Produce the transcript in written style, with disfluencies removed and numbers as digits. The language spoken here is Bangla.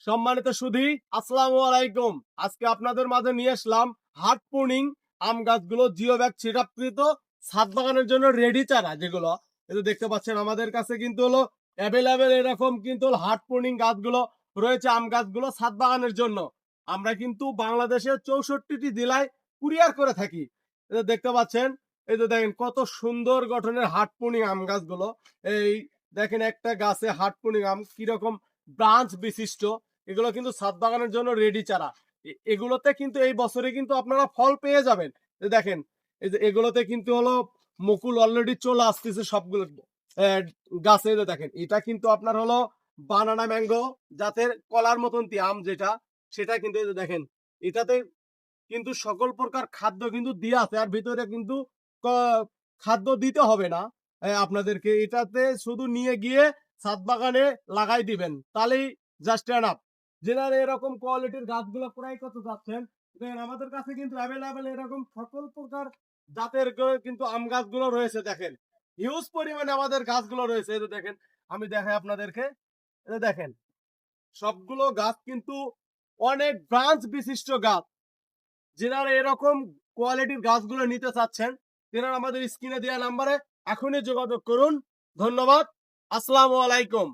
সম্মানিত সুধী, আসসালামু আলাইকুম। আজকে আপনাদের মাঝে নিয়ে আসলাম হার্ট প্রুনিং আম গাছগুলো জিও ব্যাগ সেটআপকৃত ছাদ বাগানের জন্য রেডি চারা, যেগুলো এই যে দেখতে পাচ্ছেন আমাদের কাছে কিন্তু হলো অ্যাভেলেবেল এরকম কিন্তু হার্ট প্রুনিং গাছগুলো রয়েছে। আম গাছগুলো ছাদ বাগানের জন্য আমরা কিন্তু বাংলাদেশের 64টি জেলায় কুরিয়ার করে থাকি। এই যে দেখতে পাচ্ছেন, এই যে দেখেন কত সুন্দর গঠনের হার্ট প্রুনিং আম গাছগুলো। এই দেখেন একটা গাছে হার্ট প্রুনিং আম কিরকম ব্রাঞ্চ বিশিষ্ট, এগুলো কিন্তু ছাদ বাগানের জন্য রেডি চারা। এগুলোতে কিন্তু এই বছরে কিন্তু আপনারা ফল পেয়ে যাবেন। এই দেখেন, এই যে এগুলোতে কিন্তু হলো মুকুল অলরেডি চলে আসতেছে সবগুলো গাছে। যে দেখেন এটা কিন্তু আপনার হলো বানানা ম্যাঙ্গো জাতের কলার মতন আম, যেটা সেটা কিন্তু এই যে দেখেন এটাতে কিন্তু সকল প্রকার খাদ্য কিন্তু দিয়ে আছে। আর ভিতরে কিন্তু খাদ্য দিতে হবে না আপনাদেরকে, এটাতে শুধু নিয়ে গিয়ে ছাদ বাগানে লাগাই দিবেন, তাহলেই জাস্ট এনাফ। যেনারা এরকম কোয়ালিটির গাছগুলো ক্রয় করতে চাচ্ছেন, দেখেন আমাদের কাছে কিন্তু অ্যাভেলেবেল এরকম সকল প্রকার জাতের কিন্তু আম গাছগুলো রয়েছে। দেখেন হিউজ পরিমাণে আমাদের গাছগুলো রয়েছে। এই যে দেখেন, আমি দেখাই আপনাদেরকে। এই যে দেখেন সবগুলো গাছ কিন্তু অনেক ব্রাঞ্চ বিশিষ্ট গাছ। যেনারা এরকম কোয়ালিটির গাছগুলো নিতে চাচ্ছেন, তেনারা আমাদের স্ক্রিনে দেওয়া নাম্বারে এখনই যোগাযোগ করুন। ধন্যবাদ। আসসালামু আলাইকুম।